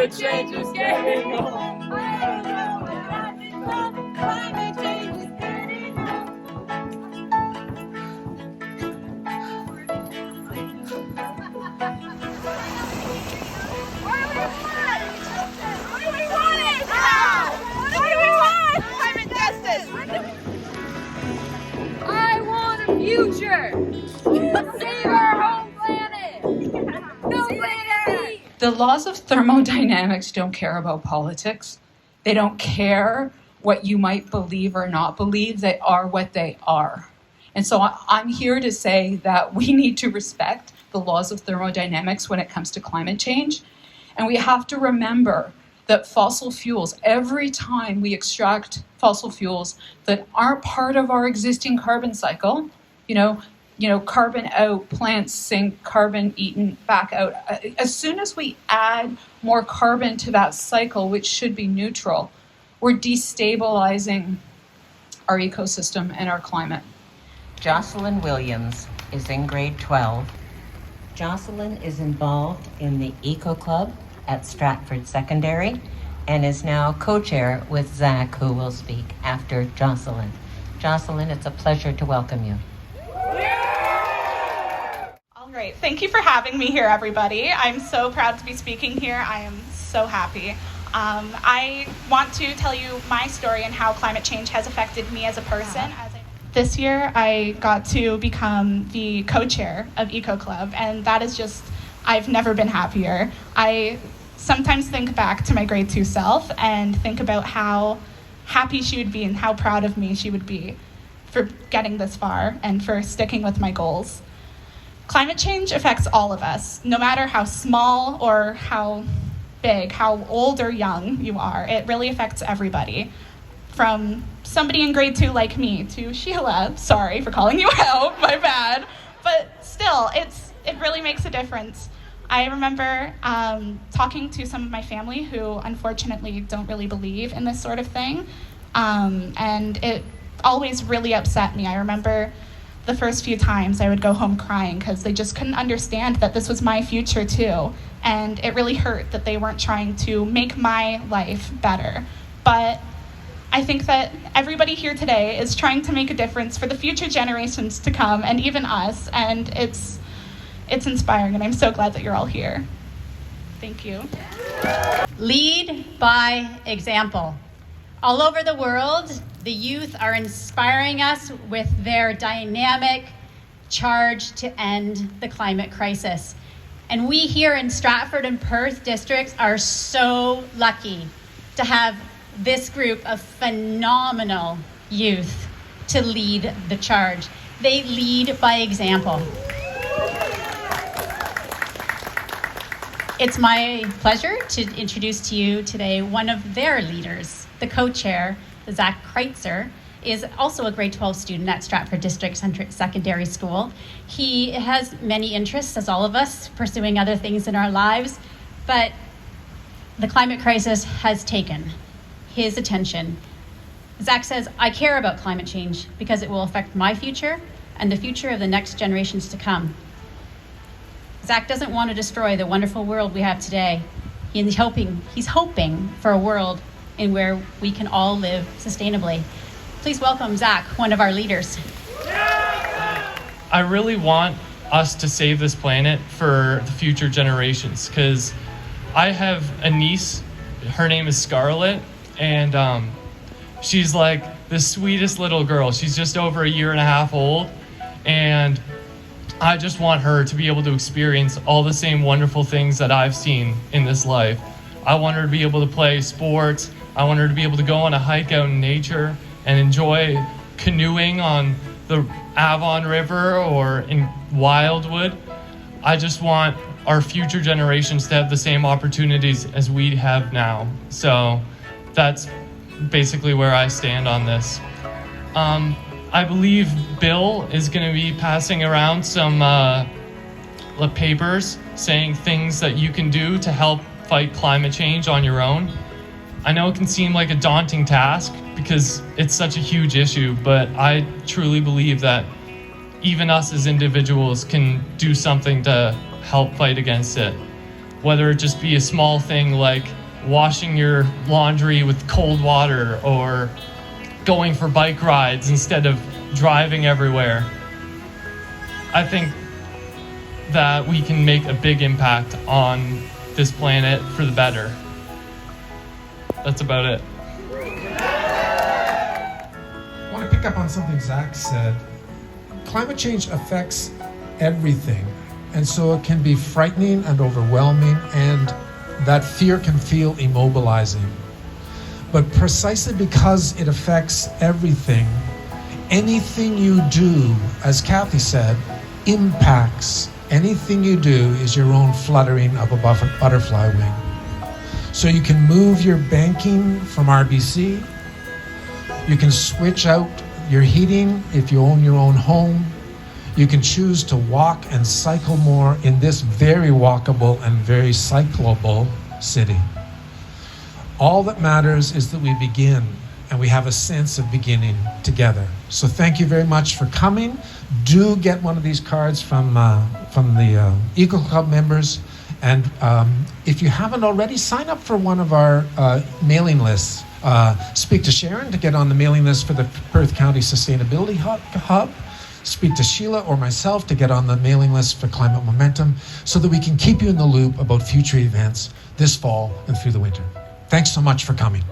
climate change is getting old. I don't know what happened, but climate change is getting old. What do we want it now? What do we want? Climate justice. I want a future. Save our home planet. No planet. The laws of thermodynamics don't care about politics. They don't care what you might believe or not believe. They are what they are. And so I'm here to say that we need to respect the laws of thermodynamics when it comes to climate change. And we have to remember that fossil fuels, every time we extract fossil fuels that aren't part of our existing carbon cycle, carbon out, plants sink, carbon eaten back out. As soon as we add more carbon to that cycle, which should be neutral, we're destabilizing our ecosystem and our climate. Jocelyn Williams is in grade 12. Jocelyn is involved in the Eco Club at Stratford Secondary and is now co-chair with Zach, who will speak after Jocelyn. Jocelyn, it's a pleasure to welcome you. All right, thank you for having me here, everybody. I'm so proud to be speaking here. I am so happy. I want to tell you my story and how climate change has affected me as a person. This year, I got to become the co-chair of Eco Club, and that is just, I've never been happier. I sometimes think back to my grade 2 self and think about how happy she would be and how proud of me she would be for getting this far and for sticking with my goals. Climate change affects all of us, no matter how small or how big, how old or young you are. It really affects everybody. From somebody in grade 2 like me to Sheila, sorry for calling you out, my bad. But still, it really makes a difference. I remember talking to some of my family who unfortunately don't really believe in this sort of thing. And it always really upset me. I remember the first few times I would go home crying because they just couldn't understand that this was my future too. And it really hurt that they weren't trying to make my life better. But I think that everybody here today is trying to make a difference for the future generations to come and even us. And it's inspiring, and I'm so glad that you're all here. Thank you. Lead by example. All over the world, the youth are inspiring us with their dynamic charge to end the climate crisis. And we here in Stratford and Perth districts are so lucky to have this group of phenomenal youth to lead the charge. They lead by example. It's my pleasure to introduce to you today one of their leaders. The co-chair, Zach Kreitzer, is also a grade 12 student at Stratford District Secondary School. He has many interests, as all of us, pursuing other things in our lives, but the climate crisis has taken his attention. Zach says, I care about climate change because it will affect my future and the future of the next generations to come. Zach doesn't want to destroy the wonderful world we have today. He's hoping for a world in where we can all live sustainably. Please welcome Zach, one of our leaders. I really want us to save this planet for the future generations because I have a niece, her name is Scarlett, and she's like the sweetest little girl. She's just over a year and a half old, and I just want her to be able to experience all the same wonderful things that I've seen in this life. I want her to be able to play sports. I want her to be able to go on a hike out in nature and enjoy canoeing on the Avon River or in Wildwood. I just want our future generations to have the same opportunities as we have now. So that's basically where I stand on this. I believe Bill is going to be passing around some papers saying things that you can do to help fight climate change on your own. I know it can seem like a daunting task because it's such a huge issue, but I truly believe that even us as individuals can do something to help fight against it. whether it just be a small thing like washing your laundry with cold water or going for bike rides instead of driving everywhere. I think that we can make a big impact on this planet for the better. That's about it. I want to pick up on something Zach said. Climate change affects everything, and so it can be frightening and overwhelming, and that fear can feel immobilizing. But precisely because it affects everything, anything you do, as Kathy said, impacts. Anything you do is your own fluttering of a butterfly wing. So you can move your banking from RBC. You can switch out your heating if you own your own home. You can choose to walk and cycle more in this very walkable and very cyclable city. All that matters is that we begin, and we have a sense of beginning together. So thank you very much for coming. Do get one of these cards from the Eco Club members. And if you haven't already, sign up for one of our mailing lists. Speak to Sharon to get on the mailing list for the Perth County Sustainability Hub. Speak to Sheila or myself to get on the mailing list for Climate Momentum so that we can keep you in the loop about future events this fall and through the winter. Thanks so much for coming.